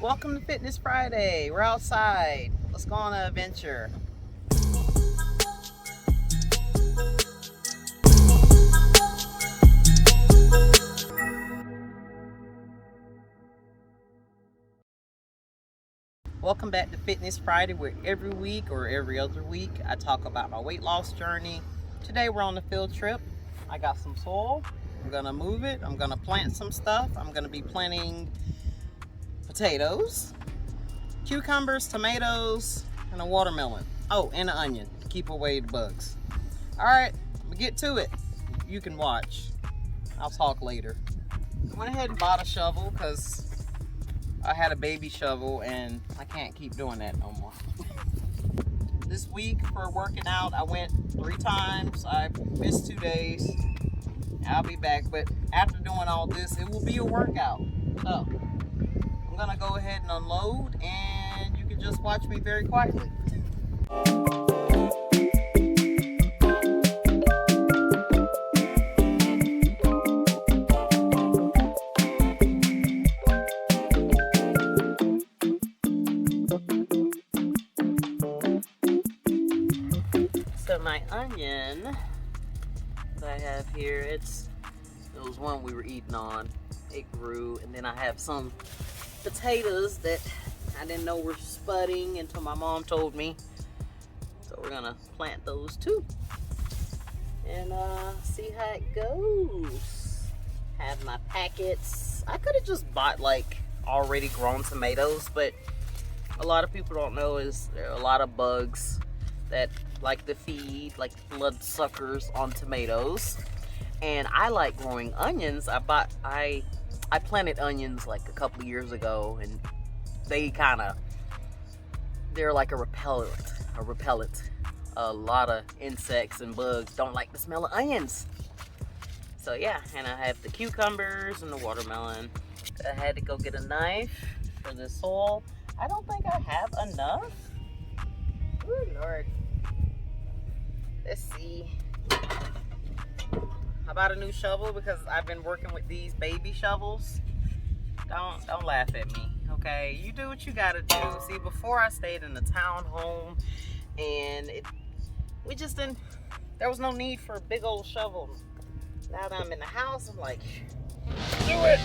Welcome to Fitness Friday. We're outside. Let's go on an adventure. Welcome back to Fitness Friday, where every week or every other week I talk about my weight loss journey. Today we're on a field trip. I got some soil. I'm gonna move it. I'm gonna plant some stuff. I'm gonna be planting potatoes, cucumbers, tomatoes, and a watermelon. Oh, and an onion to keep away the bugs. All right, we get to it. You can watch. I'll talk later. I went ahead and bought a shovel because I had a baby shovel and I can't keep doing that no more. This week for working out, I went 3 times. I missed 2 days. I'll be back, but after doing all this, it will be a workout. So I'm gonna go ahead and unload, and you can just watch me very quietly. So my onion that I have here, it was one we were eating on. It grew, and then I have some potatoes that I didn't know were spudding until my mom told me. So we're gonna plant those too and see how it goes. Have my packets. I could have just bought like already grown tomatoes, but a lot of people don't know is there are a lot of bugs that like to feed, like bloodsuckers on tomatoes. And I like growing onions. I planted onions like a couple of years ago, and they're like a repellent. A lot of insects and bugs don't like the smell of onions. So yeah, and I have the cucumbers and the watermelon. I had to go get a knife for this soil. I don't think I have enough. Oh Lord. Let's see. I bought a new shovel because I've been working with these baby shovels. Don't laugh at me, okay? You do what you gotta do. See, before I stayed in the townhome, and there was no need for a big old shovel. Now that I'm in the house, I'm like, do it!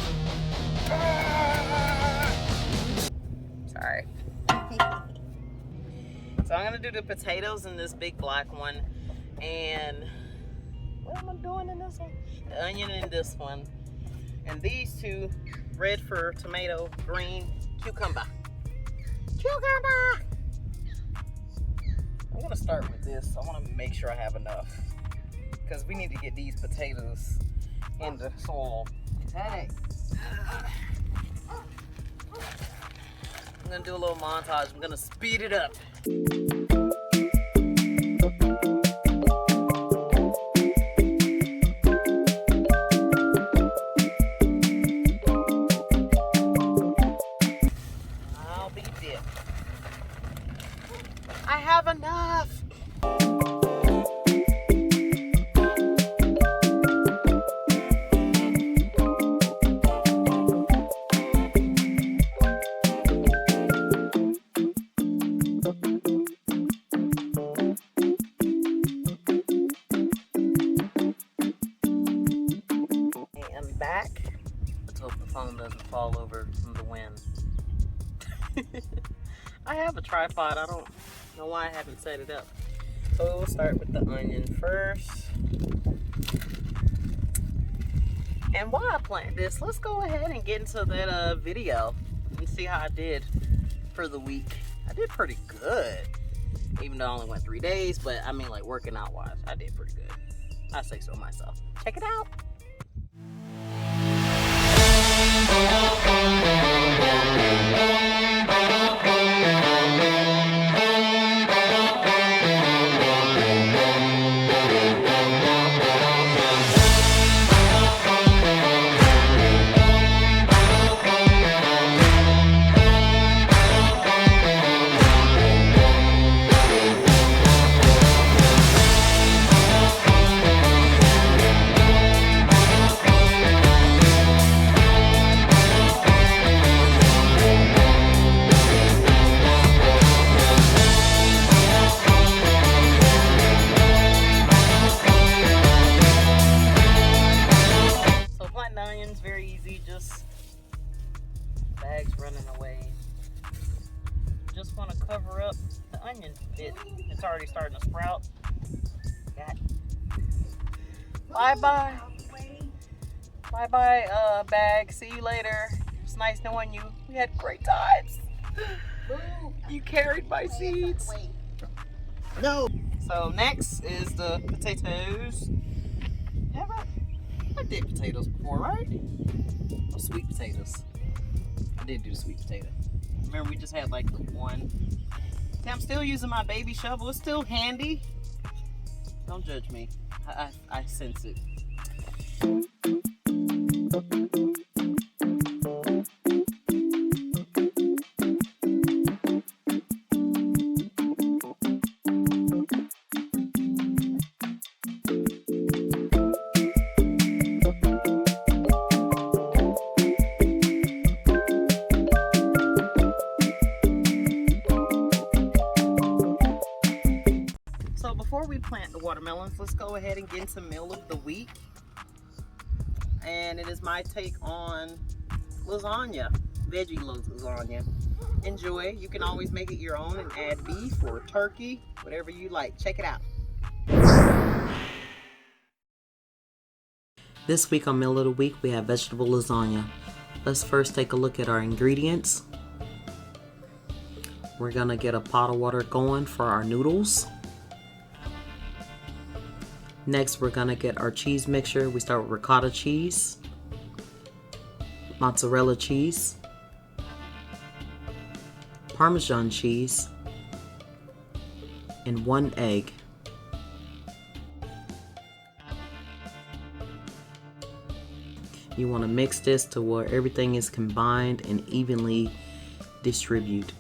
Sorry. So I'm gonna do the potatoes in this big black one, and what am I doing in this one? The onion in this one, and these two, red for tomato, green cucumber. Cucumber! I'm gonna start with this. I wanna make sure I have enough, because we need to get these potatoes in the soil. Hey. I'm gonna do a little montage. I'm gonna speed it up. I'll be dipped. I have enough. Back. Let's hope the phone doesn't fall over from the wind. I have a tripod. I don't know why I haven't set it up. So we'll start with the onion first. And while I plant this, let's go ahead and get into that video and see how I did for the week. I did pretty good, even though I only went 3 days. But I mean, like working out wise, I did pretty good. I say so myself. Check it out. running away. Just want to cover up the onion bit. It's already starting to sprout. Got bye-bye. Bye-bye, bag. See you later. It's nice knowing you. We had great times. You carried my seeds. No. So next is the potatoes. I did potatoes before, right? Oh, sweet potatoes. I did do the sweet potato. Remember, we just had like the one. See, I'm still using my baby shovel. It's still handy. Don't judge me. I sense it. So before we plant the watermelons, let's go ahead and get into meal of the week. And it is my take on lasagna, veggie lasagna. Enjoy. You can always make it your own and add beef or turkey, whatever you like. Check it out. This week on Meal of the Week, we have vegetable lasagna. Let's first take a look at our ingredients. We're gonna get a pot of water going for our noodles. Next, we're gonna get our cheese mixture. We start with ricotta cheese, mozzarella cheese, Parmesan cheese, and 1 egg. You want to mix this to where everything is combined and evenly distributed.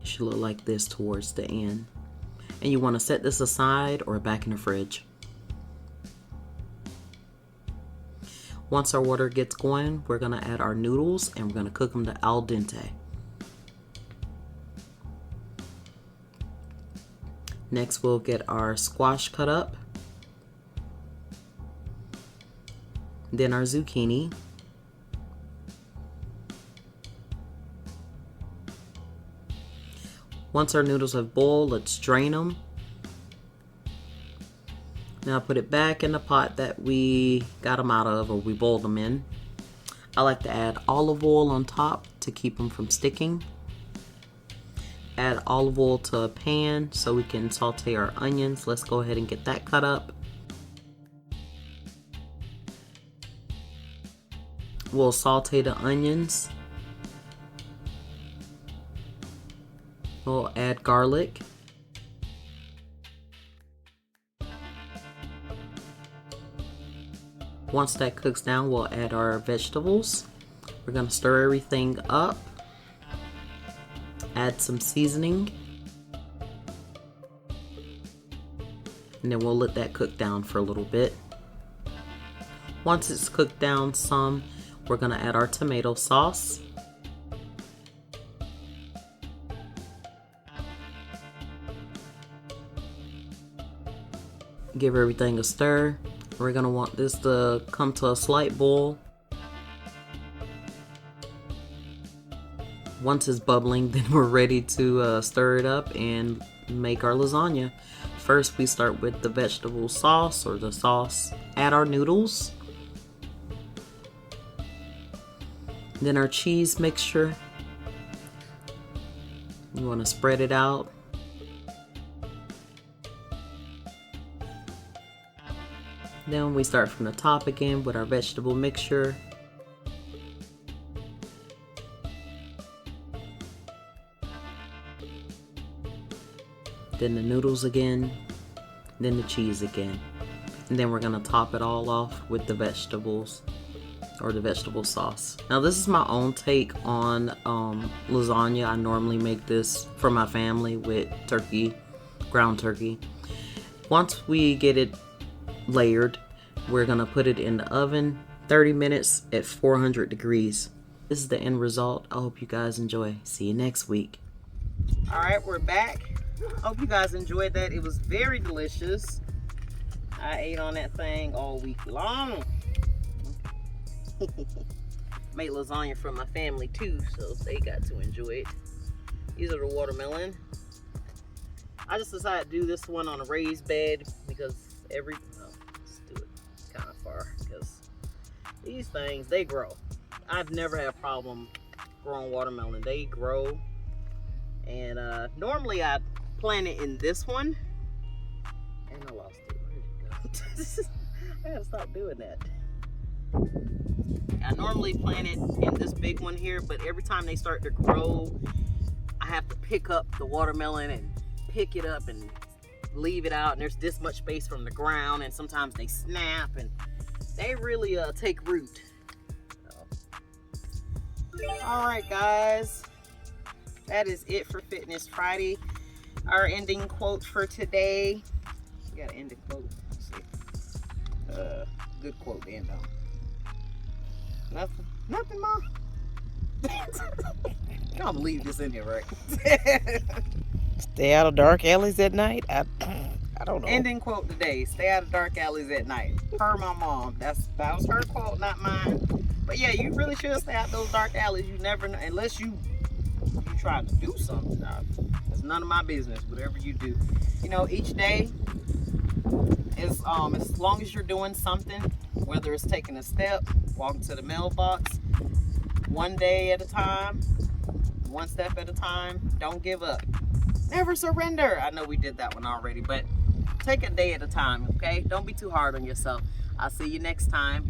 Should look like this towards the end, and you want to set this aside or back in the fridge. Once our water gets going, we're going to add our noodles and we're going to cook them to al dente. Next, we'll get our squash cut up, then our zucchini, once our noodles have boiled, let's drain them. Now put it back in the pot that we got them out of, or we boiled them in. I like to add olive oil on top to keep them from sticking. Add olive oil to a pan so we can saute our onions. Let's go ahead and get that cut up. We'll saute the onions. We'll add garlic. Once that cooks down, we'll add our vegetables. We're going to stir everything up. Add some seasoning. And then we'll let that cook down for a little bit. Once it's cooked down some, we're going to add our tomato sauce. Give everything a stir. We're going to want this to come to a slight boil. Once it's bubbling, then we're ready to stir it up and make our lasagna. First, we start with the vegetable sauce or the sauce. Add our noodles. Then our cheese mixture. You want to spread it out. Then we start from the top again with our vegetable mixture. Then the noodles again, then the cheese again. And then we're gonna top it all off with the vegetables or the vegetable sauce. Now this is my own take on lasagna. I normally make this for my family with turkey, ground turkey. Once we get it layered, we're gonna put it in the oven 30 minutes at 400 degrees. This is the end result. I hope you guys enjoy. See you next week. All right, we're back. Hope you guys enjoyed that. It was very delicious. I ate on that thing all week long. Made lasagna for my family too, so they got to enjoy it. These are the watermelon. I just decided to do this one on a raised bed because let's do it kind of far because these things, they grow. I've never had a problem growing watermelon. They grow, and normally I plant it in this one, and I lost it. Where did it go? I gotta stop doing that. I normally plant it in this big one here, but every time they start to grow, I have to pick up the watermelon and pick it up and leave it out, and there's this much space from the ground, and sometimes they snap and they really take root. All right, guys, that is it for Fitness Friday. Our ending quote for today. We got an ending quote. Let's see. Good quote to end on. Nothing, Mom. I'm gonna leave this in here, right? Stay out of dark alleys at night. I don't know. Ending quote today: stay out of dark alleys at night. Per my mom. That was her quote, not mine. But yeah, you really should stay out those dark alleys. You never know, unless you try to do something. It's none of my business. Whatever you do, you know, each day is as long as you're doing something, whether it's taking a step, walking to the mailbox, one day at a time, one step at a time. Don't give up. Never surrender. I know we did that one already, but take a day at a time, okay? Don't be too hard on yourself. I'll see you next time.